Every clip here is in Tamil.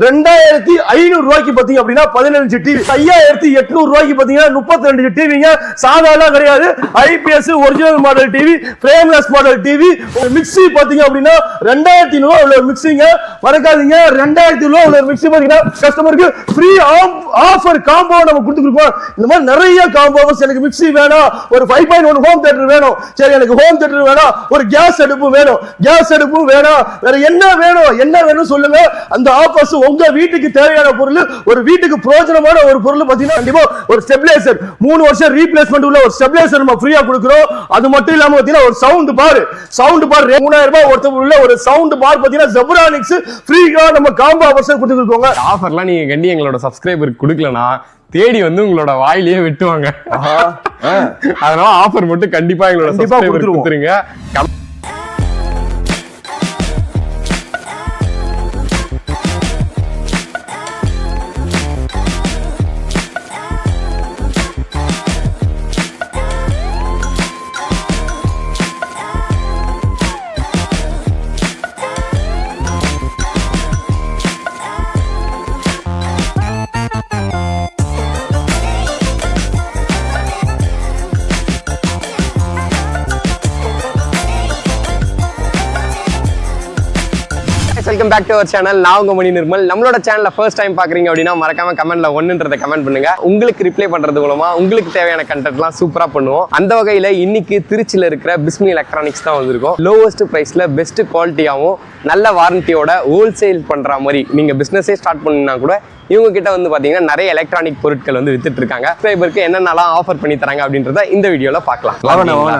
2500 ரூபாய்க்கு பாத்தீங்க அப்படின்னா 15 டிவி, 5800 ரூபாய்க்கு பாத்தீங்கன்னா 32 டிவிங்க. சாதாரண கிடையாது, IPS original model TV, frameless model TV. ஒரு மிக்ஸி பாத்தீங்க அப்படின்னா 2500 ரூபாய் உள்ள மிக்ஸிங்க. மறக்காதீங்க, 2500 ரூபாய் உள்ள மிக்ஸி பாத்தீங்கன்னா கஸ்டமருக்கு ஃப்ரீ ஆஃபர் காம்போ நம்ம கொடுத்துருக்கோம். இந்த மாதிரி நிறைய காம்போ ஆஃபர்ஸ். எனக்கு மிக்ஸி வேணும், ஒரு 5.1 ஹோம் தியேட்டர் வேணும், சரி எனக்கு ஹோம் தியேட்டர் வேணும், ஒரு கேஸ் அடுப்பு வேணும், கேஸ் அடுப்பு வேணும், வேற என்ன வேணும் சொல்லுங்க. அந்த ஆஃபர்ஸ் உங்க வீட்டுக்கு தேவையான பொருள், ஒரு வீட்டுக்கு பிரயோஜனமான ஒரு பொருள் பாத்தீங்கன்னா கண்டிப்பா ஒரு ஸ்டெபிலைசர் 3 வருஷம் ரீப்ளேஸ்மென்ட் உள்ள ஒரு ஸ்டெபிலைசர் நம்ம ஃப்ரீயா கொடுக்கிறோம். அது மட்டும் இல்லாம பாத்தீங்கன்னா ஒரு சவுண்ட் பார் 3000 ரூபாய் ஒருத்தர் உள்ள ஒரு சவுண்ட் பார் பாத்தீங்கன்னா ஜெப்ரானிக்ஸ் ஃப்ரீயா நம்ம காம்போ ஆஃபர்ஸ் கொடுத்துருக்கோங்க. ஆஃபர்லாம் நீங்க கண்டி எங்களோட சப்ஸ்கிரைபருக்கு கொடுக்கலனா தேடி வந்து உங்களோட வாயிலேயே வெட்டுவாங்க. அதனால ஆஃபர் மட்டும் கண்டிப்பா எங்களோட சப்ஸ்கிரைபருக்கு கொடுத்துருங்க. Welcome back to our channel. நான் உங்க மணி நிர்மல். நம்மளோட சேனல்ல ஃபர்ஸ்ட் டைம் பாக்குறீங்க அப்படின்னா மறக்காம கமெண்ட்ல 1ன்றதை கமெண்ட் பண்ணுங்க. உங்களுக்கு ரிப்ளை பண்றது மூலமா உங்களுக்கு தேவையான கண்டென்ட்லாம் சூப்பரா பண்ணுவோம். அந்த வகையில இன்னைக்கு திருச்சியில இருக்கிற பிஸ்மி எலக்ட்ரானிக்ஸ் தான் வந்திருக்கும். லோவஸ்ட் பிரைஸ்ல பெஸ்ட் குவாலிட்டியாவும் நல்ல வாரண்டியோட ஹோல்சேல் பண்ற மாதிரி நீங்க பிசினஸே ஸ்டார்ட் பண்ணீங்கன்னா கூட இவங்க கிட்ட வந்து பாத்தீங்கன்னா நிறைய எலக்ட்ரானிக் பொருட்கள் வந்து வித்துட்டு இருக்காங்க. சப்ஸ்கிரைபருக்கு என்னென்னலாம் ஆஃபர் பண்ணி தராங்க அப்படின்றத இந்த வீடியோல பார்க்கலாம்.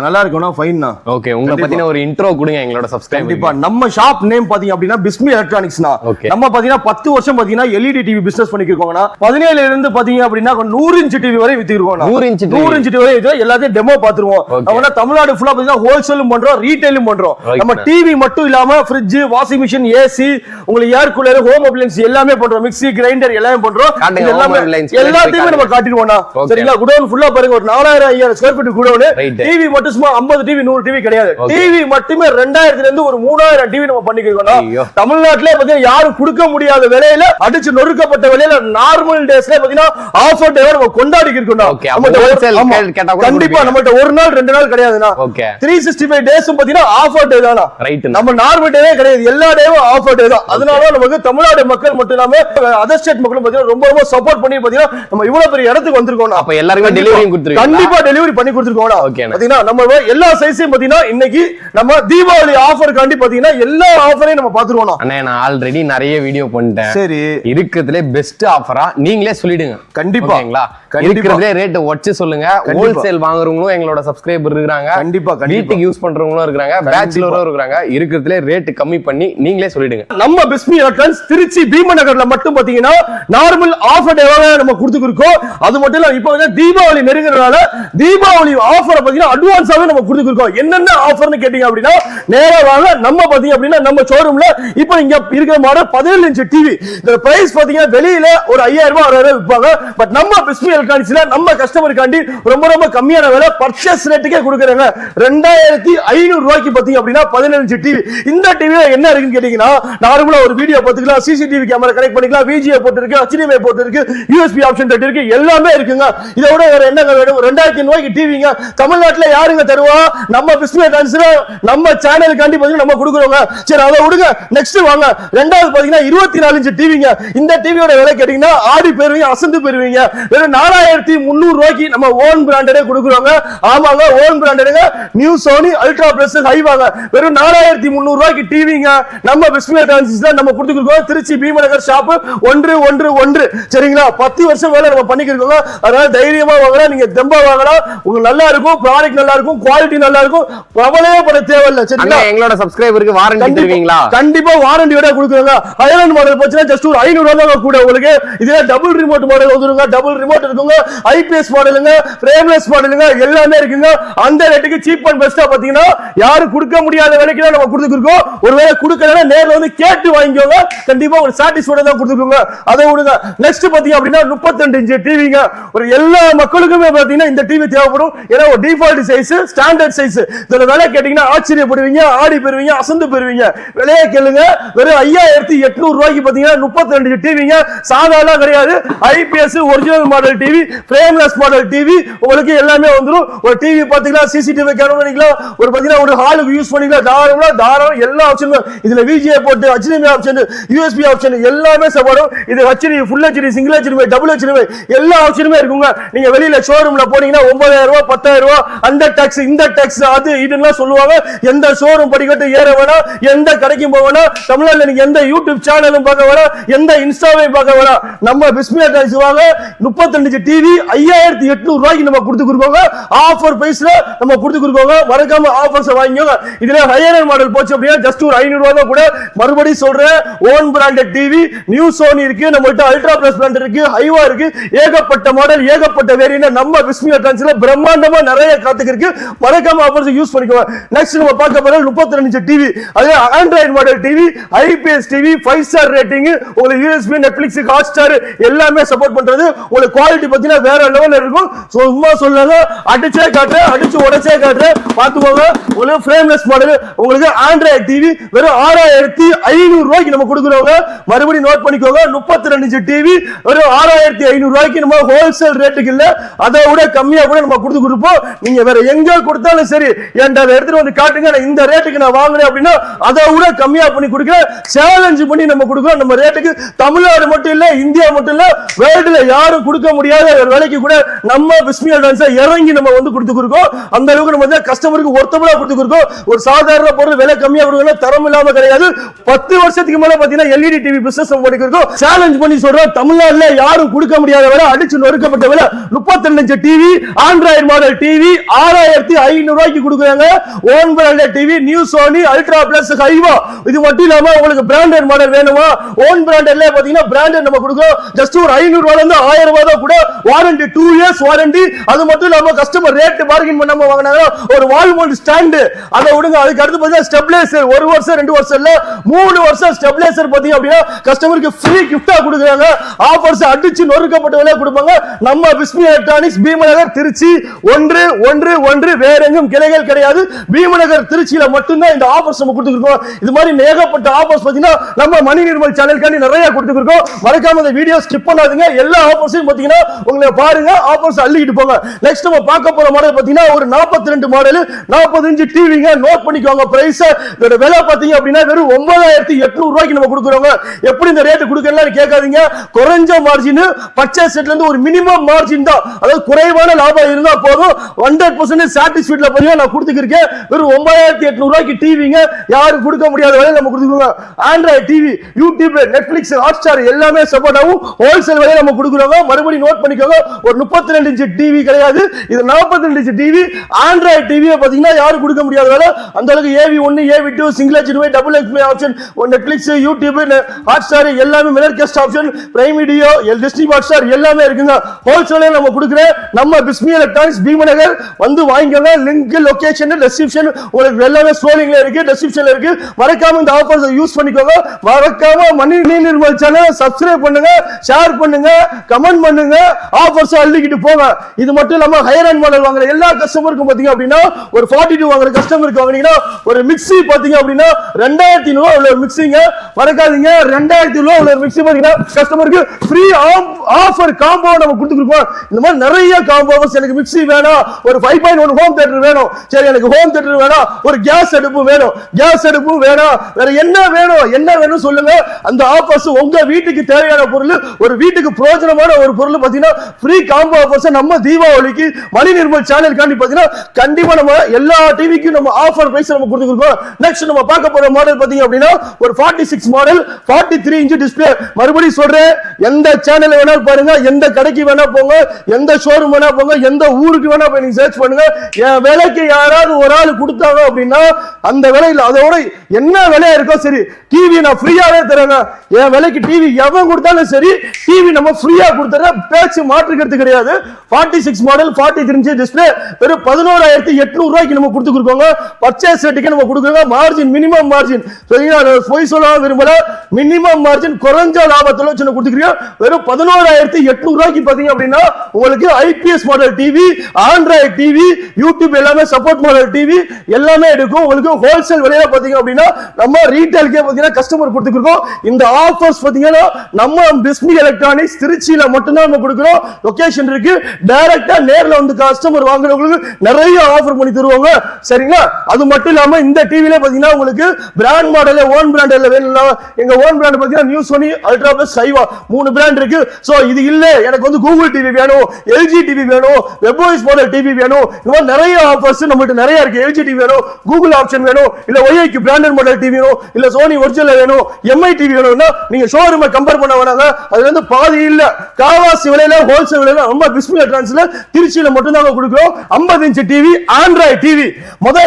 நல்லா இருக்கும்னா ஃபைன்னா. ஓகே, உங்களை பத்தின ஒரு இன்ட்ரோ கொடுங்க எங்களோட சப்ஸ்கிரைபர். கண்டிப்பா. நம்ம ஷாப் நேம் பாத்தீங்க அப்படின்னா பிஸ்மி எலக்ட்ரானிக்ஸ்னா. நம்ம பாத்தீங்கன்னா 10 வருஷம் பாத்தீங்கன்னா எல்இடி டிவி பிசினஸ் பண்ணிருக்கோம்னா 17ல இருந்து பாத்தீங்க அப்படின்னா 100 இன்ச் டிவி வரை வித்திருக்கோம். 100 இன்ச் டிவி வரை எல்லாத்தையும் டெமோ பாத்துருவோம். நம்ம தமிழ்நாடு ஃபுல்லா பாத்தீங்கன்னா ஹோல்சேலும் பண்றோம், ரீட்டைலும் பண்றோம். நம்ம டிவி மட்டும் இல்லாம ஃப்ரிட்ஜ், வாஷிங் மிஷின், ஏசி, உங்களுக்கு ஏர் கூலர், ஹோம் அப்ளையன்ஸ் எல்லாமே பண்றோம். மிக்ஸி, கிரைண்டர் எல்லாமே பண்றோம். எல்லாத்தையுமே நம்ம காட்டிடுவோம்னா சரிங்களா. குடோன் ஃபுல்லா பாருங்க, ஒரு 4000-5000 ஸ்கொயர் ஃபீட் குடோன். டிவி மட்டும் சும்மா 50 டிவி 100 டிவி கிடையாது. டிவி மட்டுமே 2000 இருந்து ஒரு 3000 டிவி நம்ம பண்ணிக்கிறோம். தமிழ்நாட்டிலே பாத்தீங்கன்னா யாரும் கொடுக்க முடியாத விலையில அடிச்சு நொறுக்கப்பட்ட விலையில நார்மல் டேஸ்ல பாத்தீங்கன்னா ஆஃபர் டே நம்ம கொண்டாடி இருக்கோம். கண்டிப்பா நம்மள்ட்ட ஒரு நாள் 2 நாள் கிடையாதுன்னா 365 டேஸும் பாத்தீங்கன்னா ஆஃபர் டே தானா. நம்ம நார்மல் டேவே கிடையாது, எல்லா டேவும் ஆஃபர் டே தான். அதனால நமக்கு தமிழ்நாடு மக்கள் மட்டும் இல்லாம அதர் ஸ்டேட் மக்களும் பாத்தீங்கன்னா ரொம்ப ரொம்ப சப்போர்ட் பண்ணி பாத்தீங்கன்னா நம்ம இவ்வளவு பெரிய இடத்துக்கு வந்திருக்கோம். அப்ப எல்லாருமே டெலிவரி கொடுத்துருக்கோம். கண்டிப்பா டெலிவரி பண்ணி கொடுத்துருக்கோம். பாத்தீங்கன்னா நம்ம எல்லா சைஸையும் பாத்தீங்கன்னா இன்னைக்கு நம்ம தீபாவளி ஆஃபர் காண்டி பாத்தீங்கன்னா எல்லா ஆஃபரையும் நம்ம பாத்துருவோம். அண்ணா நான் ஆல்ரெடி நிறைய வீடியோ பண்ணிட்டேன். சரி, இருக்கிறதுலே பெஸ்ட் ஆஃபரா நீங்களே சொல்லிடுங்க. கண்டிப்பா இருக்கிறதுலே ரேட் வச்சு சொல்லுங்க. ஹோல்சேல் வாங்குறவங்களும் எங்களோட சப்ஸ்கிரைபர் இருக்காங்க. கண்டிப்பா வீட்டுக்கு யூஸ் பண்றவங்களும் இருக்காங்க, பேச்சுலரும் இருக்காங்க. இருக்கிறதுலே ரேட் கம்மி பண்ணி நீங்களே சொல்லிடுங்க. நம்ம பிஸ்மி எலக்ட்ரானிக்ஸ் திருச்சி பீமநகர்ல மட்டும் பாத்தீங்கன்னா நார்மல் ஆஃபர் டேவாக நம்ம கொடுத்துருக்கோம். அது மட்டும் இல்ல இப்போ வந்து தீபாவளி நெருங்குறதுனால தீபாவளி ஆஃபர் பாத்தீங்கன்னா அட்வான்ஸாவே நம்ம கொடுத்துருக்கோம். என்னென்ன ஆஃபர்னு கேட்டீங்க அப்படின்னா நேரா வாங்க. நம்ம பாத்தீங்க அப்படின்னா நம்ம ஷோரூம்ல இப்போ இங்க இருக்கிற மாடல் 17 இன்ச் டிவி. இந்த பிரைஸ் பாத்தீங்கன்னா வெளியில ஒரு 5000 ரூபாய் 6000 ரூபாய் விற்பாங்க. பட் நம்ம பிஸ்மி எலக்ட்ரானிக்ஸ்ல நம்ம கஸ்டமருக்காண்டி ரொம்ப ரொம்ப கம்மியான விலை பர்ச்சேஸ் ரேட்டுக்கே கொடுக்குறாங்க. 2500 ரூபாய்க்கு பாத்தீங்க அப்படின்னா 17 இன்ச் டிவி. இந்த டிவில என்ன இருக்குன்னு கேட்டீங்கன்னா நார்மலா ஒரு வீடியோ பார்த்துக்கலாம், சிசிடிவி கேமரா கனெக்ட் பண்ணிக்கலாம், விஜிஏ போட்டு இருக்கு, HDMI போட்டு இருக்கு, USB ஆப்ஷன் தட்டி இருக்கு, எல்லாமே இருக்குங்க. இதை விட வேற என்னங்க வேணும்? 2500 ரூபாய்க்கு டிவிங்க. தமிழ்நாட்டுல யாருங்க தருவா? நம்ம பிஸ்மி எலக்ட்ரானிக்ஸ்ல நம்ம சேனலுக்காண்டி பாத்தீங்கன்னா நம்ம கொடுக்குறோங்க. சரி அதை விடுங்க, நெக்ஸ்ட் வாங்க. ரெண்டாவது பாத்தீங்கன்னா 24 இன்ச் டிவிங்க. இந்த டிவியோட விலை கேட்டீங்கன்னா ஆடி பெறுவீங்க, அசந்து பெறுவீங்க. வெறும் 4300 ரூபாய்க்கு நம்ம ஓன் பிராண்டடே கொடுக்குறோங்க. ஆமாங்க, ஓன் பிராண்டடுங்க. நியூ சோனி அல்ட்ரா பிளஸ் ஹை வாங்க. வெறும் 4300 ரூபாய்க்கு டிவிங்க நம்ம பிஸ்மி எலக்ட்ரானிக்ஸ்ல நம்ம கொடுத்துருக்கோம். திருச்சி பீமநகர் ஷாப் 111. சரிங்களா, 10 வருஷம் வேலை நம்ம பண்ணிக்கிறோம். அதனால தைரியமா வாங்கலாம், நீங்க தெம்பா வாங்கலாம். உங்களுக்கு நல்லா இருக்கும், ப்ராடக்ட் நல்லா இருக்கும், குவாலிட்டி நல்லா இருக்கும், கவலையே பட தேவையில்லை. சரிங்களா, எங்களோட சப்ஸ்கிரைபருக்கு வாரண்டி தருவீங்களா? கண்டிப்பா வாரண்டியோட கொடுக்குறாங்க. ஹைலாண்ட் மாடல் போச்சுன்னா ஜஸ்ட் ஒரு 500 ரூபாய் கூட உங்களுக்கு. இதுல டபுள் ரிமோட் மாடல் வந்துருங்க, டபுள் ரிமோட் இருக்குங்க, ஐபிஎஸ் மாடலுங்க, ஃப்ரேம்லெஸ் மாடலுங்க, எல்லாமே இருக்குங்க. அந்த ரேட்டுக்கு சீப் அண்ட் பெஸ்டா பாத்தீங்கன்னா யாரும் கொடுக்க முடியாத விலைக்கு தான் நம்ம கொடுத்துருக்கோம். ஒருவேளை கொடுக்கலன்னா நேர்ல வந்து கேட்டு வாங்கிக்கோங்க. கண்டிப்பா ஒரு சாட்டிஸ்ஃபைடா தான் கொடுத்துருக்கோங்க. அதை விடுங்க. நெக்ஸ்ட் பாத்தீங்க அப்படின்னா 32 இன்ச் டிவிங்க. ஒரு எல்லா மக்களுக்குமே பாத்தீங்கன்னா இந்த டிவி தேவைப்படும். ஏன்னா ஒரு டிஃபால்ட் சைஸ், ஸ்டாண்டர்ட் சைஸ். இதோட விலை கேட்டீங்கன்னா ஆச்சரியப்படுவீங்க, ஆடி பெறுவீங்க, அசந்து பெறுவீங்க. விலையை கேளுங்க. வெறும் 5800 ரூபாய்க்கு பாத்தீங்கன்னா 32 டிவிங்க. சாதாரண கிடையாது, IPS original model TV, frameless model TV உங்களுக்கு எல்லாமே வந்துரும். ஒரு டிவி பாத்தீங்கன்னா சிசிடிவி கேமரா பண்ணிக்கலாம், ஒரு பாத்தீங்கன்னா ஒரு ஹாலுக்கு யூஸ் பண்ணிக்கலாம், தாராளம் எல்லா ஆப்ஷனும் இதுல விஜிஏ போட்டு HDMI ஆப்ஷன், USB ஆப்ஷன் எல்லாமே சப்போர்ட். இது HD, full HD, single HDMI, double HDMI எல்லா ஆப்ஷனுமே இருக்குங்க. நீங்க வெளியில ஷோரூம்ல போனீங்கன்னா 9000 ரூபாய் 10000 ரூபாய் அந்த டாக்ஸ் இந்த டாக்ஸ் அது இதுன்னு சொல்லுவாங்க. எந்த ஷோரூம் படிக்கட்டு ஏற வேணா, எந்த கடைக்கும் போக வேணா, தமிழ்நாட்டுல நீங்க எந்த யூடியூப் சேனலும் பார்க்க வேணா, எந்த இன்ஸ்டாவையும் பார்க்க வேணா, நம்ம பிஸ்மி எலக்ட்ரானிக்ஸ் வாங்க. 32 டிவி 5800 ரூபாய்க்கு நம்ம கொடுத்து கொடுக்கோங்க. ஆஃபர் பிரைஸ்ல நம்ம கொடுத்து கொடுக்கோங்க. மறக்காம ஆஃபர்ஸ் வாங்கிக்கோங்க. இதுல ஹையர் மாடல் போச்சு அப்படின்னா ஜஸ்ட் ஒரு 500 ரூபாய் தான் கூட. மறுபடியும் சொல்றேன், own branded TV new Sony இருக்கு, நம்மகிட்ட அல்ட்ரா பிளஸ் பிராண்ட் இருக்கு, ஹைவா இருக்கு, ஏகப்பட்ட மாடல் ஏகப்பட்ட வேரியன்ட் நம்ம பிஸ்மி எலக்ட்ரானிக்ஸ்ல பிரம்மாண்டமா நிறைய காத்துக்கு இருக்கு. மறக்காம ஆஃபர்ஸ் யூஸ் பண்ணிக்கோங்க. நெக்ஸ்ட் நம்ம பார்க்க போறது 32 டிவி, அது Android model TV, IPS TV, 5 star rating, உங்களுக்கு யூஎஸ்பி, நெட்ஃபிளிக்ஸ், ஹாட்ஸ்டார் எல்லாமே சப்போர்ட் பண்றது. உங்களுக்கு குவாலிட்டி பாத்தீங்கன்னா வேற லெவல்ல இருக்கும். சும்மா சொல்லுங்க, அடிச்சே காட்டுறேன், அடிச்சு உடைச்சே காட்டுறேன், பாத்துக்கோங்க. உங்களுக்கு ஃப்ரேம்லெஸ் மாடல், உங்களுக்கு ஆண்ட்ராய்டு டிவி வெறும் 6500 ரூபாய்க்கு நம்ம கொடுக்குறோங்க. மறுபடியும் நோட் பண்ணிக்கோங்க, 32 டிவி வெறும் 6500 ரூபாய்க்கு நம்ம ஹோல்சேல் ரேட்டுக்கு இல்ல, அதை விட கம்மியா கூட நம்ம கொடுத்து கொடுப்போம். நீங்க வேற எங்க கொடுத்தாலும் சரி, என்கிட்ட எடுத்துட்டு வந்து காட்டுங்க, இந்த ரேட்டுக்கு நான் வாங்குறேன் அப்படின்னா அதை விட கம்மியா பண்ணி கொடுக்கிறேன். சேலஞ்ச் பண்ணி நம்ம கொடுக்கிறோம். நம்ம ரேட்டுக்கு தமிழ்நாடு மட்டும் இல்ல, இந்தியா மட்டும் இல்ல, வேர்ல்டுல யாரும் கொடுக்க முடியாத ஒரு விலைக்கு கூட நம்ம பிஸ்மி எலக்ட்ரானிக்ஸ் இறங்கி நம்ம வந்து கொடுத்து கொடுக்கோம். அந்த அளவுக்கு நம்ம கஸ்டமருக்கு ஒருத்தவளா கொடுத்து கொடுக்கோம். ஒரு சாதாரண பொருள் விலை கம்மியா கொடுக்கணும், தரம் இல்லாம கிடையாது. 10 வருஷத்துக்கு மேல பாத்தீங்கன்னா எல்இடி டிவி பிசினஸ் பண்ணிக்கிறோம். சேலஞ்ச் பண்ணி சொல்றோம், தமிழ்நாட்டுல யாரும் கொடுக்க முடியாத விலை, அடிச்சு நொறுக்கப்பட்ட விலை 32 டிவி ஆண்ட்ராய்டு மாடல் டிவி 6500 ரூபாய்க்கு கொடுக்குறாங்க. Own branded TV new Sony ultra plus ஹைவா. இது மட்டும் இல்லாம உங்களுக்கு பிராண்டட் மாடல் வேணுமா, ஓன் பிராண்டட்ல பாத்தீங்கன்னா பிராண்டட் நம்ம கொடுக்கிறோம். ஜஸ்ட் ஒரு 500 ரூபாயில இருந்து 1000 ரூபாய் தான் கூட. Warranty 2 years warranty. அது மட்டும் இல்லாம கஸ்டமர் ரேட் பார்கெயின் பண்ணாம வாங்குனாங்க. ஒரு வால் மவுண்ட் ஸ்டாண்ட் அதை விடுங்க. அதுக்கு அடுத்து பாத்தீங்கன்னா ஸ்டெபிலைசர் 1 வருஷம் 2 வருஷம் இல்ல 3 வருஷம் ஸ்டெபிலைசர் பாத்தீங்க அப்படின்னா கஸ்டமருக்கு ஃப்ரீ கிஃப்டா கொடுக்குறாங்க. ஆஃபர்ஸ் அடிச்சு நொறுக்கப்பட்ட விலை கொடுப்பாங்க. நம்ம பிஸ்மி எலக்ட்ரானிக்ஸ் பீமநகர் திருச்சி 111 வேற எங்கும் கிளைகள் கிடையாது. பீமநகர் திருச்சியில மட்டும்தான் இந்த ஆஃபர்ஸ் நம்ம கொடுத்துருக்கோம். இது மாதிரி ஏகப்பட்ட ஆஃபர்ஸ் பாத்தீங்கன்னா நம்ம மணி நிர்மல் சேனலுக்காண்டி நிறைய கொடுத்துருக்கோம். மறக்காம இந்த வீடியோ ஸ்கிப் பண்ணாதீங்க. எல்லா ஆஃபர்ஸையும் பாத்தீங்கன்னா உங்களை பாருங்க, ஆஃபர்ஸ் அள்ளிக்கிட்டு போங்க. நெக்ஸ்ட் நம்ம பார்க்க போற மாடல் பாத்தீங்கன்னா ஒரு 42 மாடல் 45 டிவிங்க. நோட் பண்ணிக்கோங்க பிரைஸ். இதோட விலை பாத்தீங்க அப்படின்னா வெறும் 9800 ரூபாய்க்கு நம்ம கொடுக்குறோங்க. எப்படி இந்த ரேட் கொடுக்கறலாம் கேட்காதீங்க. குறைஞ்ச மார்ஜின், பர்ச்சேஸ் செட்ல இருந்து ஒரு மினிமம் மார்ஜின் தான். அதாவது குறைவான லாபம் இருந்தா போதும். 100% சாட்டிஸ்ஃபைட்ல பாத்தீங்கன்னா நான் கொடுத்துக்கிறேன். வெறும் 9800 ரூபாய்க்கு டிவிங்க. யாரும் கொடுக்க முடியாத விலையில நம்ம கொடுத்துருக்கோம். Android TV, YouTube, Netflix, Hotstar எல்லாமே சப்போர்ட் ஆகும். ஹோல்சேல் விலையில நம்ம கொடுக்குறோங்க. மறுபடியும் நோட் பண்ணிக்கோங்க, ஒரு 32 இன்ச் டிவி கிடையாது, இது 42 இன்ச் டிவி. ஆண்ட்ராய்டு டிவியை பாத்தீங்கன்னா யாரும் கொடுக்க முடியாத விலை. அந்த அளவுக்கு AV1, AV2, single HDMI, double HDMI option, Netflix, YouTube, Hotstar எல்லாமே, mirror cast option, Prime video, Disney Hotstar எல்லாமே இருக்குங்க. ஹோல்சேல்ல நம்ம கொடுக்குறேன். நம்ம பிஸ்மி எலக்ட்ரானிக்ஸ் பீமநகர் வந்து வாங்கிக்கோங்க. லிங்க், லொகேஷன், டிஸ்கிரிப்ஷன் உங்களுக்கு எல்லாமே ஸ்க்ரோலிங்ல இருக்கு, டிஸ்கிரிப்ஷன்ல இருக்கு. மறக்காம இந்த ஆஃபர்ஸ் யூஸ் பண்ணிக்கோங்க. மறக்காம மணி நிர்மல் சேனல் சப்ஸ்கிரைப் பண்ணுங்க, ஷேர் பண்ணுங்க, கமெண்ட் பண்ணுங்க. ஆஃபர்ஸ் அள்ளிக்கிட்டு போங்க. இது மட்டும் இல்லாம ஹையர் அண்ட் மாடல் வாங்குற எல்லா கஸ்டமருக்கும் பாத்தீங்க அப்படின்னா ஒரு 42 வாங்குற கஸ்டமருக்கு வாங்குனீங்கன்னா ஒரு மிக்ஸி பாத்தீங்க அப்படின்னா 2500 ரூபாய் உள்ள மிக்ஸிங்க. மறக்காதீங்க, 2000 ரூபாய் உள்ள மிக்ஸி பாத்தீங்கன்னா கஸ்டமருக்கு ஃப்ரீ ஆஃபர் காம்போ நம்ம கொடுத்துருக்கோம். இந்த மாதிரி நிறைய காம்போஸ். எனக்கு மிக்ஸி வேணும், ஒரு 5.1 ஹோம் தியேட்டர் வேணும், சரி எனக்கு ஹோம் தியேட்டர் வேணும், ஒரு கேஸ் அடுப்பு வேணும், கேஸ் அடுப்பும் வேணும், வேற என்ன வேணும், என்ன வேணும் சொல்லுங்க. அந்த ஆஃபர்ஸ் உங்க வீட்டுக்கு தேவையான பொருள், ஒரு வீட்டுக்கு பிரயோஜனமான ஒரு பொருள் பாத்தீங்கன்னா ஃப்ரீ காம்போ ஆஃபர்ஸ் நம்ம தீபாவளிக்கு மணி நிர்மல் சேனலுக்காண்டி பாத்தீங்கன்னா கண்டிப்பா நம்ம எல்லா டிவிக்கும் நம்ம ஆஃபர் பிரைஸ் நம்ம கொடுத்துருக்கோம். நெக்ஸ்ட் நம்ம பார்க்க போற மாடல் பாத்தீங்க அப்படின்னா ஒரு 46 மாடல் 43 இன்ச் டிஸ்பிளே. மறுபடியும் சொல்றேன், எந்த சேனல் வேணா பாருங்க, எந்த கடைக்கு வேணா போங்க, எந்த ஷோரூம் வேணா போங்க, எந்த ஊருக்கு வேணா போய் நீங்க சர்ச் பண்ணுங்க. என் விலைக்கு யாராவது ஒரு ஆள் கொடுத்தாங்க அப்படின்னா அந்த விலையில அதோட என்ன விலையா இருக்கோ சரி, டிவி நான் ஃப்ரீயாவே தரேங்க. என் விலைக்கு டிவி எவன் கொடுத்தாலும் சரி, டிவி நம்ம ஃப்ரீயா கொடுத்துறேன். பேச்சு மாற்றுக்கிறது கிடையாது. 46 மாடல் 43 இன்ச் டிஸ்பிளே வெறும் 11800 ரூபாய்க்கு நம்ம கொடுத்துருக்கோங்க. பர்ச்சேஸ் ரேட்டுக்கு நம்ம கொடுக்குறோங்க. மார்ஜின், மினிமம் மார்ஜின், சரிங்களா? போய் சொல்ல விரும்பல, மினிமம் மார்ஜின் குறைஞ்ச லாபத்துல வச்சு கொடுத்துக்கிறீங்க. வெறும் 11800 ரூபாய்க்கு பாத்தீங்க அப்படின்னா உங்களுக்கு IPS model TV, Android TV, YouTube எல்லாமே சப்போர்ட் மாடல் டிவி எல்லாமே எடுக்கும். உங்களுக்கு ஹோல்சேல் விலையில பாத்தீங்க அப்படின்னா நம்ம ரீட்டைல் ரீட்டைலுக்கே பாத்தீங்கன்னா கஸ்டமர் கொடுத்துருக்கோம். இந்த ஆஃபர்ஸ் பாத்தீங்கன்னா நம்ம பிஸ்மி எலக்ட்ரானிக்ஸ் திருச்சியில மட்டும்தான் நம்ம கொடுக்குறோம். லொகேஷன் இருக்கு, டைரக்டா நேர்ல வந்து கஸ்டமர் வாங்குறவங்களுக்கு நிறைய ஆஃபர் பண்ணி தருவாங்க. சரிங்களா? அது மட்டும் இல்லாம இந்த டிவில பாத்தீங்கன்னா உங்களுக்கு பிராண்ட் மாடல் ஓன் பிராண்ட்ல வேணும்னா எங்க ஓன் பிராண்ட் பாத்தீங்கன்னா நியூ சோனி அல்ட்ரா பிளஸ் சைவா 3 பிராண்ட் இருக்கு. சோ இது இல்ல எனக்கு வந்து கூகுள் டிவி வேணும், எல்ஜி டிவி வேணும், வெப்ஓஎஸ் மாடல் டிவி வேணும், இந்த மாதிரி நிறைய ஆஃபர்ஸ் நம்மகிட்ட நிறைய இருக்கு. எல்ஜி டிவி வேணும், கூகுள் ஆப்ஷன் வேணும், இல்ல ஒய்ஐக்கு பிராண்டட் மாடல் டிவி வேணும், இல்ல சோனி ஒரிஜினல் வேணும், எம்ஐ டிவி வேணும்னா நீங்க ஷோரூமை கம்பேர் பண்ண வேணாங்க. அதுல இருந்து பாதி இல்ல காவாசி விலையில ஹோல்சேல் விலையில நம்ம பிஸ்மி எலக்ட்ரானிக்ஸ்ல திருச்சியில மட்டும் தான் கொடுக்கிறோம். 50 இன்ச் டிவி, ஆண்ட்ராய்டு டிவி.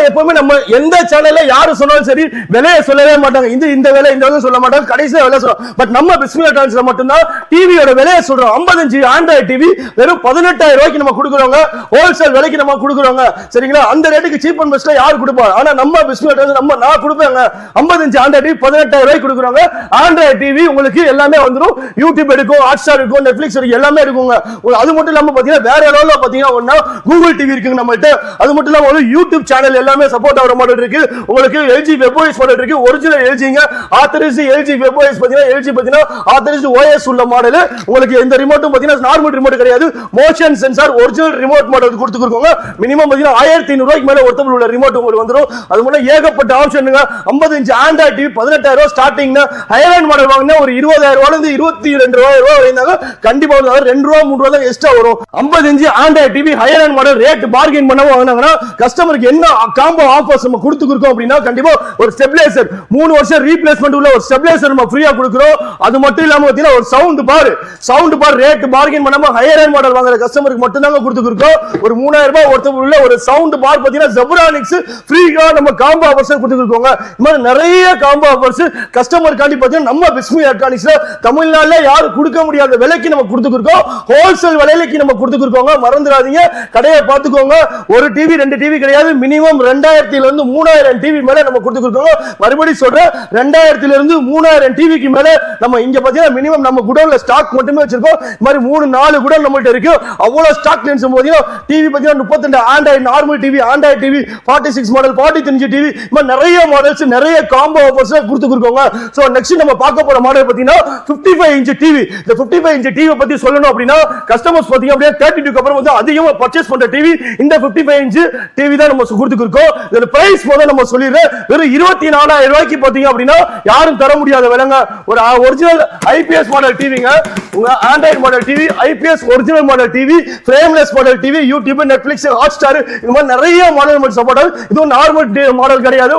எப்பவுமே நம்ம எந்த சேனல்ல யாரு சொன்னாலும் சரி விலையை சொல்லவே மாட்டாங்க. இந்த விலை இந்த விலை சொல்ல மாட்டாங்க, கடைசியா விலை சொல்றோம். பட் நம்ம பிஸ்மி எலக்ட்ரானிக்ஸ்ல மட்டும் தான் டிவியோட விலையை சொல்றோம். 50 இன்ச் ஆண்ட்ராய்டு டிவி வெறும் 18,000 ரூபாய்க்கு நம்ம கொடுக்குறோங்க. ஹோல்சேல் விலைக்கு நம்ம கொடுக்குறோங்க. சரிங்களா? அந்த ரேட்டுக்கு சீப் அண்ட் பெஸ்ட்ல யாரு கொடுப்பா? ஆனா நம்ம பிஸ்மி எலக்ட்ரானிக்ஸ் நான் கொடுப்பேங்க. 50 இன்ச் ஆண்ட்ராய்டு டிவி 18,000 ரூபாய்க்கு கொடுக்குறோங்க. ஆண்ட்ராய்டு டிவி உங்களுக்கு எல்லாமே வந்துரும். யூடியூப் எடுக்கும், ஹாட்ஸ்டார் இருக்கும், நெட்ஃபிளிக்ஸ் இருக்கும், எல்லாமே இருக்குங்க. அது மட்டும் இல்லாம பாத்தீங்கன்னா வேற லெவல்ல பாத்தீங்கன்னா கூகுள் டிவி இருக்குங்க நம்மள்ட்ட. அது மட்டும் இல்லாம ஒரு யூடியூப் சேனல் எல்லாமே சப்போர்ட் ஆகிற மாடல் இருக்கு. உங்களுக்கு எல்ஜி வெப்ஓஎஸ் மாடல் இருக்கு, ஒரிஜினல் எல்ஜிங்க. ஆத்தரைஸ்டு எல்ஜி வெப்ஓஎஸ் பாத்தீங்கன்னா எல்ஜி பாத்தீங்கன்னா ஆத்தரைஸ்டு ஓஎஸ் உள்ள மாடல். உங்களுக்கு இந்த ரிமோட்டும் பாத்தீங்கன்னா நார்மல் ரிமோட் கிடையாது, motion sensor original remote model கொடுத்துருக்கோங்க. மினிமம் பாத்தீங்கன்னா 1500 ரூபாய்க்கு மேல ஒருத்தர் உள்ள ரிமோட் உங்களுக்கு வந்துரும். அது மட்டும் ஏகப்பட்ட ஆப்ஷனுங்க. 50 இன்ச் ஆண்ட்ராய்டு டிவி 18,000 ரூபாய் ஸ்டார்டிங். ஹையர் மாடல் வாங்கினா ஒரு 20,000 ரூபாயில இருந்து 22,000 ரூபாய் வரைந்தாங்க. கண்டிப்பா 2 ரூபா 3 ரூபா தான் எக்ஸ்ட்ரா வரும். 50 inch Android TV higher model rate bargain பண்ண வாங்கினாங்கன்னா கஸ்டமருக்கு என்ன காம்போ ஆஃபர்ஸ் நம்ம கொடுத்துருக்கோம் அப்படின்னா கண்டிப்பா ஒரு ஸ்டெபிலைசர் 3 வருஷம் ரீப்ளேஸ்மெண்ட் உள்ள ஒரு ஸ்டெபிலைசர் நம்ம ஃப்ரீயா கொடுக்குறோம். அது மட்டும் இல்லாம பாத்தீங்கன்னா ஒரு சவுண்ட் பார் ரேட் பார்கெயின் பண்ணாம ஹையர் மாடல் வாங்குற கஸ்டமருக்கு மட்டும் தான் கொடுத்துருக்கோம். ஒரு 3,000 ரூபாய் ஒருத்தர் உள்ள ஒரு சவுண்ட் பார் பாத்தீங்கன்னா ஜெப்ரானிக்ஸ் ஃப்ரீயா நம்ம காம்போ ஆஃபர்ஸ் கொடுத்துருக்கோங்க. இந்த மாதிரி நிறைய காம்போ ஆஃபர்ஸ் கஸ்டமருக்காண்டி பாத்தீங்கன்னா நம்ம பிஸ்மி எலக்ட்ரானிக்ஸ்ல தமிழ்நாட்டுல யாரும் கொடுக்க முடியாத விலைக்கு நம்ம கொடுத்துருக்கோம். ஹோல்சேல் விலைக்கு நம்ம கொடுத்துருக்கோங்க. மறந்துடாதீங்க, கடையை பார்த்துக்கோங்க. ஒரு டிவி 2 டிவி கிடையாது, மினிமம் 2000 இருந்து 3000 டிவி மேல நம்ம கொடுத்துருக்கோம். மறுபடியும் சொல்றேன், 2000 இருந்து 3000 டிவிக்கு மேல நம்ம இங்க பாத்தீங்கன்னா மினிமம் நம்ம குடோன்ல ஸ்டாக் மட்டுமே வச்சிருக்கோம். இந்த மாதிரி 3-4 குடோன் நம்மள்ட்ட இருக்கு. அவ்வளவு ஸ்டாக் லென்ஸ் பாத்தீங்கன்னா டிவி பாத்தீங்கன்னா 32 Android normal TV, Android TV 46 model, 43 TV, இந்த மாதிரி நிறைய மாடல்ஸ் நிறைய காம்போ ஆஃபர்ஸ் கொடுத்துருக்கோங்க. சோ நெக்ஸ்ட் நம்ம பார்க்க போற மாடல் பாத்தீங்கன்னா 55 இன்ச் டிவி. இந்த 55 இன்ச் டிவி பத்தி சொல்லணும் அப்படின்னா கஸ்டமர்ஸ் பாத்தீங்க அப்படியே 32 அப்புறம் வந்து அதிகமா பர்ச்சேஸ் பண்ற டிவி இந்த 55 இன்ச் டிவி தான் நம்ம கொடுத்துருக்கோம். இதோட பிரைஸ் முதல்ல நம்ம சொல்லிடுறேன். வெறும் 24,000 ரூபாய்க்கு பாத்தீங்க அப்படின்னா யாரும் தர முடியாத விலைங்க. ஒரு ஒரிஜினல் ஐபிஎஸ் மாடல் டிவிங்க. உங்க Android model TV, IPS original model TV, frameless model TV, YouTube, Netflix, Hotstar, இந்த மாதிரி நிறைய மாடல் நம்ம சப்போர்ட் ஆகுது. இது நார்மல் மாடல் கிடையாது,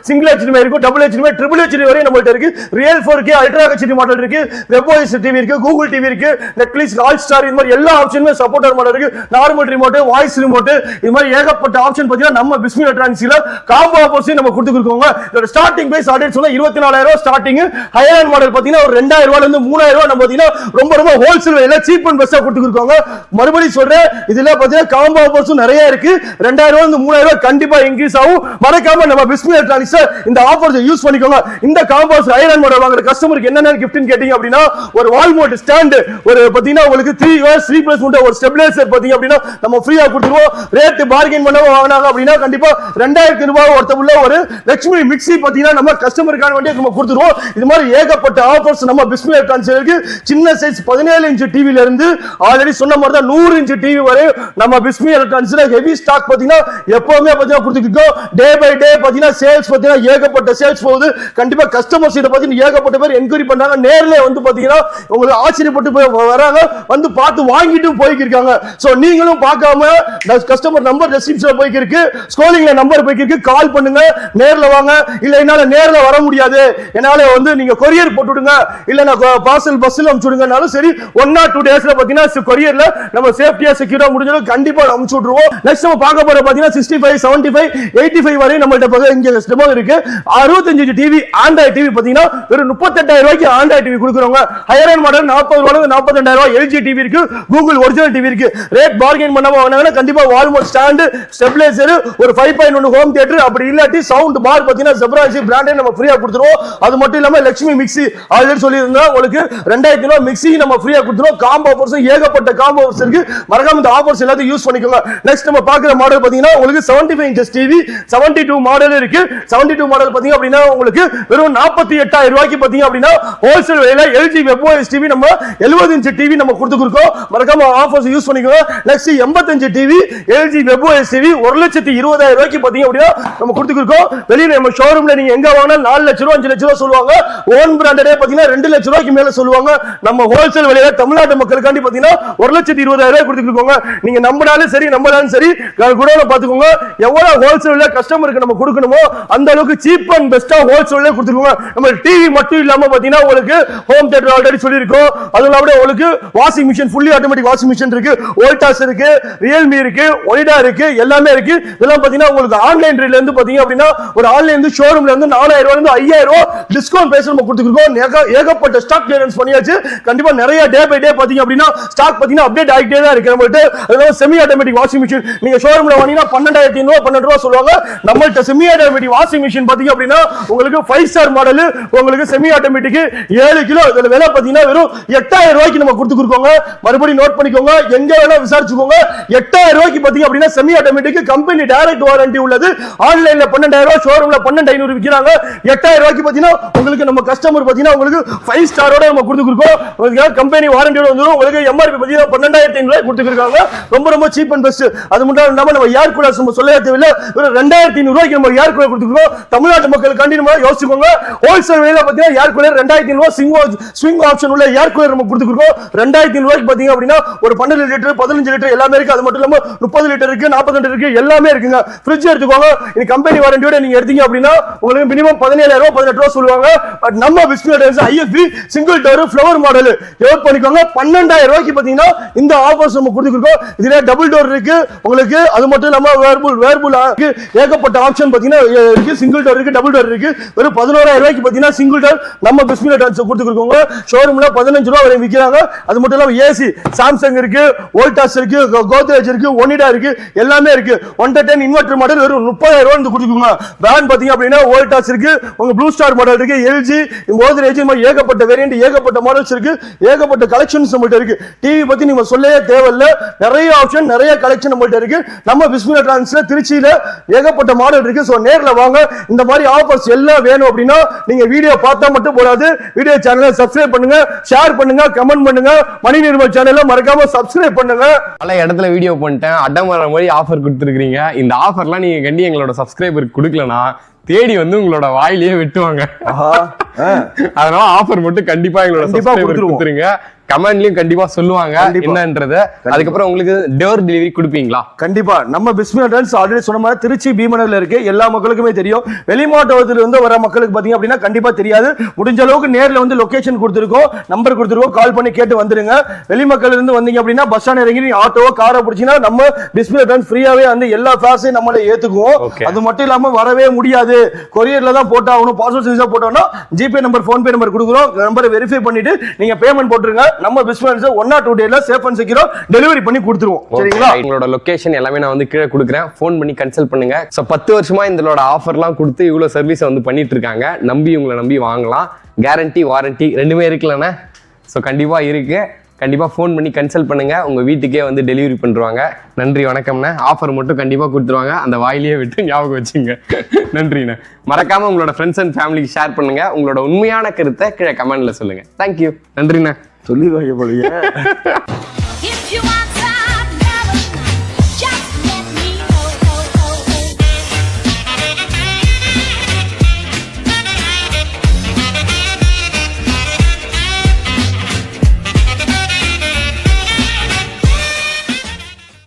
சிங்கிள் ஹெச்டி இருக்கும், டபுள் ஹெச்டி, ட்ரிபிள் ஹெச்டி வரை நம்மள்ட்ட இருக்கு. Real 4K ultra HD model இருக்கு, வெப்ஓஎஸ் டிவி இருக்கு, கூகுள் டிவி இருக்கு, நெட்ஃபிளிக்ஸ், ஹாட்ஸ்டார், இந்த மாதிரி எல்லா ஆப்ஷனுமே சப்போர்ட் ஆகிற மாடல் இருக்கு. நார்மல் ரிமோட், வாய்ஸ் ரிமோட், இது மாதிரி ஏகப்பட்ட ஆப்ஷன் பாத்தீங்கன்னா நம்ம பிஸ்மி எலக்ட்ரானிக்ஸ்ல காம்போ ஆஃபர்ஸ் நம்ம கொடுத்துருக்கோங்க. இதோட ஸ்டார்டிங் பிரைஸ் ஆல்ரெடி சொன்னா 24,000 ரூபாய் ஸ்டார்டிங். ஹையர் மாடல் பாத்தீங்கன்னா ஒரு 2,000 ரூபாயில இருந்து 3,000 ரூபாய் நம்ம பாத்தீங்கன்னா ரொம்ப ஹோல்சேல் விலையில சீப் அண்ட் பெஸ்டா கொடுத்துருக்கோங்க. மறுபடியும் சொல்றேன், இதுல பாத்தீங்கன்னா காம்போ ஆஃபர்ஸும் நிறைய இருக்கு. 2,000 ரூபாய் இருந்து 3,000 ரூபாய் கண்டிப்பா இன்க்ரீஸ் ஆகும். மறக்காம நம்ம பிஸ்மி எலக்ட்ரானிக்ஸ் இந்த ஆஃபர்ஸ் யூஸ் பண்ணிக்கோங்க. இந்த காம்போ ஹையர் மாடல் வாங்குற கஸ்டமருக்கு என்னென்ன கிஃப்ட்னு கேட்டீங்க அப்படின்னா ஒரு வால் மவுண்ட் ஸ்டாண்ட், ஒரு பாத்தீங்கன்னா உங்களுக்கு 3 இயர்ஸ் ரீப்ளேஸ்மெண்ட், ஒரு ஸ்டெபிலைசர் பாத்தீங்க அப்படின்னா நம்ம ஃப்ரீயா கொடுத்துருவோம். ரேட் பார்கெயின் பண்ண வாங்கினாங்க அப்படின்னா கண்டிப்பா 2,000 ரூபாய் ஒருத்த உள்ள ஒரு லட்சுமி மிக்ஸி பாத்தீங்கன்னா நம்ம கஸ்டமருக்கான வேண்டிய நம்ம கொடுத்துருவோம். இது மாதிரி ஏகப்பட்ட ஆஃபர்ஸ் நம்ம பிஸ்மி எலக்ட்ரானிக்ஸ் இருக்கு. சின்ன சைஸ் 17 இன்ச் டிவில இருந்து ஆல்ரெடி சொன்ன மாதிரி தான் 100 இன்ச் டிவி வரை நம்ம பிஸ்மி எலக்ட்ரானிக்ஸ்ல ஹெவி ஸ்டாக் பாத்தீங்கன்னா எப்பவுமே பாத்தீங்கன்னா கொடுத்துருக்கோம். டே பை டே பாத்தீங்கன்னா சேல்ஸ் பாத்தீங்கன்னா ஏகப்பட்ட சேல்ஸ் போகுது. கண்டிப்பா கஸ்டமர்ஸ் இத பத்தி ஏகப்பட்ட பேர் என்கொயரி பண்றாங்க. நேர்ல வந்து பாத்தீங்கன்னா உங்களுக்கு ஆச்சரியப்பட்டு வராங்க, வந்து பார்த்து வாங்கிட்டு போய்க்கிருக்காங்க. சோ நீங்களும் பார்க்காம கஸ்டமர் நம்பர் டெஸ்கிரிப்ஷன்ல போய்க்கிருக்கு, ஸ்க்ரோலிங்ல நம்பர் போய்க்கிருக்கு, கால் பண்ணுங்க, நேர்ல வாங்க. இல்ல என்னால நேர்ல வர முடியாது, என்னால வந்து நீங்க கொரியர் போட்டு விடுங்க, இல்ல நான் பார்சல் பஸ்ல அனுப்பிச்சு விடுங்கனாலும் சரி 1 or 2 டேஸ்ல பாத்தீங்கன்னா கொரியர்ல நம்ம சேஃப்டியா செக்யூரா முடிஞ்சது கண்டிப்பா அனுப்பிச்சு விட்டுருவோம். நெக்ஸ்ட் நம்ம பார்க்க போற பாத்தீங்கன்னா 65, 75, 85 வரை நம்மள்ட்ட இங்க டெமோ இருக்கு. 65 இன்ச் டிவி ஆண்ட்ராய்டு டிவி பாத்தீங்கன்னா வெறும் 38,000 ரூபாய்க்கு ஆண்ட்ராய்டு டிவி கொடுக்குறோங்க. ஹையர் மாடல் 40 ரூபாயில 42,000 ரூபாய் எல்ஜி டிவி இருக்கு, கூகுள் ஒரிஜினல் டிவி இருக்கு. ரேட் பார்கெயின் பண்ணாம வாங்கினாங்கன்னா கண்டிப்பா வால்மோட் ஸ்டாண்ட், ஸ்டெபிலைசர், ஒரு 5.1 ஹோம் தியேட்டர், அப்படி இல்லாட்டி சவுண்ட் பார் பாத்தீங்கன்னா ஜெப்ரானிக்ஸ் பிராண்டே நம்ம ஃப்ரீயா கொடுத்துருவோம். அது மட்டும் இல்லாம லட்சுமி மிக்ஸி ஆல்ரெடி சொல்லியிருந்தா உங்களுக்கு 2,000 ரூபாய் மிக்ஸி மிக்ஸி நம்ம ஃப்ரீயா கொடுத்துறோம். காம்போ ஆஃபர்ஸ் ஏகப்பட்ட காம்போ ஆஃபர்ஸ் இருக்கு. மறக்காம இந்த ஆஃபர்ஸ் எல்லாத்தையும் யூஸ் பண்ணிக்கோங்க. நெக்ஸ்ட் நம்ம பார்க்குற மாடல் பாத்தீங்கன்னா உங்களுக்கு 75 இன்ச்சஸ் டிவி 72 மாடல் இருக்கு. 72 மாடல் பாத்தீங்க அப்படின்னா உங்களுக்கு வெறும் 48,000 ரூபாய்க்கு பாத்தீங்க அப்படின்னா ஹோல்சேல் விலையில எல்ஜி வெப்ஓஎஸ் டிவி நம்ம 70 இன்ச் டிவி நம்ம கொடுத்துருக்கோம். மறக்காம ஆஃபர்ஸ் யூஸ் பண்ணிக்கோங்க. Next 85 TV LG webOS TV 1,20,000 ரூபாய்க்கு பாத்தீங்க அப்படின்னா நம்ம கொடுத்துருக்கோம். வெளியில நம்ம ஷோரூம்ல நீங்க எங்க வாங்கினா 4 லட்சம் ரூபாய் 5 லட்சம் ரூபாய் சொல்லுவாங்க. ஓன் பிராண்டடே பாத்தீங்கன்னா 2 லட்சம் ரூபாய்க்கு மேல சொல்லுவாங்க. நம்ம ஹோல்சேல் விலையில தமிழ்நாட்டு மக்களுக்காண்டி பாத்தீங்கன்னா 1,20,000 ரூபாய் கொடுத்துருக்கோங்க. நீங்க நம்பினாலும் சரி நம்பலாலும் சரி குடோல பாத்துக்கோங்க. எவ்வளவு ஹோல்சேல்ல கஸ்டமருக்கு நம்ம கொடுக்கணுமோ அந்த அளவுக்கு சீப் அண்ட் பெஸ்டா ஹோல்சேல்ல கொடுத்துருக்கோங்க. நம்ம டிவி மட்டும் இல்லாம பாத்தீங்கன்னா உங்களுக்கு ஹோம் தியேட்டர் ஆல்ரெடி சொல்லியிருக்கோம். அதுல அப்படியே உங்களுக்கு washing machine fully automatic washing machine இருக்கு, வோல்டாஸ் இருக்கு, ரியல்மி இருக்கு, ஒனிடா இருக்கு, எல்லாமே இருக்கு. இதெல்லாம் பாத்தீங்கன்னா உங்களுக்கு ஆன்லைன் ரேட்ல இருந்து பாத்தீங்க அப்படின்னா ஒரு ஆன்லைன் இருந்து ஷோரூம்ல இருந்து 4,000 ரூபாயில இருந்து 5,000 ரூபாய் டிஸ்கவுண்ட் பேசி நம்ம கொடுத்துருக்கோம். ஏகப்பட்ட ஸ்டாக் கிளியரன்ஸ் பண்ணியாச்சு. கண்டிப்பா நிறைய டே பை டே பாத்தீங்க அப்படின்னா ஸ்டாக் பாத்தீங்கன்னா அப்டேட் ஆகிட்டே தான் இருக்கு நம்மள்ட்ட. அதனால செமி ஆட்டோமேட்டிக் வாஷிங் மிஷின் நீங்க ஷோரூம்ல வாங்கினா 12,500 ரூபாய் 12 ரூபாய் சொல்லுவாங்க. நம்மள்ட்ட செமி ஆட்டோமேட்டிக் வாஷிங் மிஷின் பாத்தீங்க அப்படின்னா உங்களுக்கு 5 ஸ்டார் மாடல் உங்களுக்கு செமி ஆட்டோமேட்டிக் 7 கிலோ இதுல விலை பாத்தீங்கன்னா வெறும் 8,000 ரூபாய்க்கு நம்ம கொடுத்துருக்கோங்க. மறுபடியும் நோட் பண்ணிக்கோங்க, எங்க வேணா விசாரிச்சுக்கோங்க. 8,000 ரூபாய்க்கு பாத்தீங்க அப்படின்னா semi automatic company direct warranty உள்ளது. ஆன்லைன்ல 12,000 ரூபாய் ஷோரூம்ல 12,500 விக்கிறாங்க. 8,000 ரூபாய்க்கு பாத்தீங்கன்னா உங்களுக்கு நம்ம கஸ்டமர் பாத்தீங்கன்னா உங்களுக்கு 5 ஸ்டாரோட நம்ம கொடுத்துருக்கோம். கம்பெனி வாரண்டியோட வந்துரும். உங்களுக்கு எம்ஆர்பி பாத்தீங்கன்னா 12,500 ரூபாய் கொடுத்துருக்காங்க. ரொம்ப ரொம்ப சீப் அண்ட் பெஸ்ட். அது மட்டும் இல்லாம நம்ம ஏர் கூலர்ஸ் நம்ம சொல்லவே தேவையில்லை. வெறும் 2,500 ரூபாய்க்கு நம்ம ஏர் கூலர் கொடுத்துருக்கோம். தமிழ்நாட்டு மக்களுக்காண்டி நம்ம யோசிச்சுக்கோங்க. ஹோல்சேல் விலையில பாத்தீங்கன்னா ஏர் கூலர் 2,500 ரூபாய் ஸ்விங் ஆப்ஷன் உள்ள ஏர் கூலர் நம்ம கொடுத்துருக்கோம். 2,500 ரூபாய்க்கு பாத்தீங்க அப்படின்னா ஒரு 12 லிட்டர் 15 லிட்டர் எல்லாமே இருக்கு. அது மட்டும் இல்லாம 30 லிட்டர் இருக்கு, 40 லிட்டர் இருக்கு, எல்லாமே இருக்குங்க. ஃப்ரிட்ஜ் எடுத்துக்கோங்க. இந்த கம்பெனி வாரண்டியோட நீங்க எடுத்தீங்க அப்படின்னா உங்களுக்கு மினிமம் 17,000 ரூபாய் 18 ரூபாய் சொல்லுவாங்க. பட் நம்ம Bismil IFB single door flower model you'd பண்ணிக்கோங்க. 12,000 ரூபாய்க்கு பாத்தீங்கன்னா இந்த ஆஃபர்ஸ் நம்ம கொடுத்துருக்கோம். இதுல டபுள் டோர் இருக்கு உங்களுக்கு. அது மட்டும் இல்லாம வேர்பூல் ஏகப்பட்ட ஆப்ஷன் பாத்தீங்கன்னா இருக்கு. சிங்கிள் டோர் இருக்கு, டபுள் டோர் இருக்கு. வெறும் 11,000 ரூபாய்க்கு பாத்தீங்கன்னா சிங்கிள் டோர் நம்ம பிஸ்மில் கொடுத்துருக்கோங்க. ஷோரூம்ல 15 ரூபாய் வரை விற்கிறாங்க. அது மட்டும் இல்லாம ஏசி சாம்சங் இருக்கு, வோல்டாஸ் இருக்கு, கோத்ரேஜ் இருக்கு, ஒனிடா இருக்கு, எல்லாமே இருக்கு. 110 இன்வெர்டர் மாடல் வெறும் 30,000 ரூபாய் கொடுத்துருக்கோங்க. பிராண்ட் பாத்தீங்க அப்படின்னா வோல்டாஸ் இருக்கு, உங்க ப்ளூ ஸ்டார் மாடல் இருக்கு, எல்ஜி, கோத்ரேஜ், ஏகப்பட்ட வேரியன்ட் ஏகப்பட்ட மாடல்ஸ் இருக்கு, ஏகப்பட்ட கலெக்ஷன்ஸ் நம்மள்ட்ட இருக்கு. டிவி பத்தி நீங்க சொல்லவே தேவையில்ல. நிறைய ஆப்ஷன் நிறைய கலெக்ஷன் நம்மள்ட்ட இருக்கு. நம்ம பிஸ்மில் டிரான்ஸ்ல திருச்சியில ஏகப்பட்ட மாடல் இருக்கு. சோ நேர்ல வாங்க. இந்த மாதிரி ஆஃபர்ஸ் எல்லாம் வேணும் அப்படின்னா நீங்க வீடியோ பார்த்தா மட்டும் போடாது. வீடியோ சேனலை சப்ஸ்கிரைப் பண்ணுங்க, ஷேர் பண்ணுங்க, கமெண்ட் பண்ணுங்க. மணி நிர்மல் சேனலை மறக்காம சப்ஸ்கிரைப் பண்ணுங்க. பல இடத்துல வீடியோ பண்ணிட்டேன், அடமர மாதிரி ஆஃபர் கொடுத்துருக்கீங்க. இந்த ஆஃபர்லாம் நீங்க கண்டி எங்களோட சப்ஸ்கிரைபருக்கு கொடுக்கலனா தேடி வந்து உங்களோட வாயிலேயே வெட்டுவாங்க. அதனால ஆஃபர் மட்டும் கண்டிப்பா எங்களோட சப்ஸ்கிரைபருக்கு கொடுத்துருங்க. கமெண்ட்லயும் கண்டிப்பா சொல்லுவாங்க என்னன்றது. அதுக்கப்புறம் உங்களுக்கு டோர் டெலிவரி கொடுப்பீங்களா? கண்டிப்பா. நம்ம பிஸ்மில் ட்ரான்ஸ் ஆல்ரெடி சொன்ன மாதிரி திருச்சி பீமநகர்ல இருக்கு. எல்லா மக்களுக்குமே தெரியும். வெளி மாவட்டத்துல இருந்து வர மக்களுக்கு பாத்தீங்க அப்படின்னா கண்டிப்பா தெரியாது. முடிஞ்ச அளவுக்கு நேர்ல வந்து லொகேஷன் கொடுத்துருக்கோம், நம்பர் கொடுத்துருக்கோம், கால் பண்ணி கேட்டு வந்துருங்க. வெளி மக்கள் இருந்து வந்தீங்க அப்படின்னா பஸ் ஸ்டாண்ட் இறங்கி ஆட்டோவோ காரை பிடிச்சிங்கன்னா நம்ம பிஸ்மில் ட்ரான்ஸ் ஃப்ரீயாவே வந்து எல்லா ஃபேர்ஸையும் நம்மள ஏத்துக்குவோம். அது மட்டும் இல்லாம வரவே முடியாது, கொரியர்ல தான் போட்டாகணும், பார்சல் சர்வீஸா போட்டோம்னா ஜிபே நம்பர், போன்பே நம்பர் கொடுக்குறோம். நம்பரை வெரிஃபை பண்ணிட்டு நீங்க பேமெண்ட் போட்டுருங்க. நம்ம பிஸ்மில் 1 or 2 டேல சேஃப் அண்ட் செக்யூரா டெலிவரி பண்ணி கொடுத்துருவோம். சரிங்களா? உங்களோட லொகேஷன் எல்லாமே நான் வந்து கீழே கொடுக்குறேன். ஃபோன் பண்ணி கன்சல்ட் பண்ணுங்க. ஸோ 10 வருஷமா இதோட ஆஃபர்லாம் கொடுத்து இவ்வளோ சர்வீஸ் வந்து பண்ணிட்டு இருக்காங்க. உங்களை நம்பி வாங்கலாம். கேரண்டி வாரண்டி ரெண்டுமே இருக்குல்லண்ணே. ஸோ கண்டிப்பா இருக்கு. கண்டிப்பா ஃபோன் பண்ணி கன்சல்ட் பண்ணுங்க. உங்க வீட்டுக்கே வந்து டெலிவரி பண்ணுவாங்க. நன்றி, வணக்கம்ண்ணே. ஆஃபர் மட்டும் கண்டிப்பா கொடுத்துருவாங்க. அந்த வாயிலேயே விட்டு ஞாபகம் வச்சுங்க. நன்றிண்ணே. மறக்காம உங்களோட ஃப்ரெண்ட்ஸ் அண்ட் ஃபேமிலிக்கு ஷேர் பண்ணுங்க. உங்களோட உண்மையான கருத்தை கீழே கமெண்ட்ல சொல்லுங்க. தேங்க்யூ. நன்றிண்ணே. சொல்லிடுவாங்க போலயே.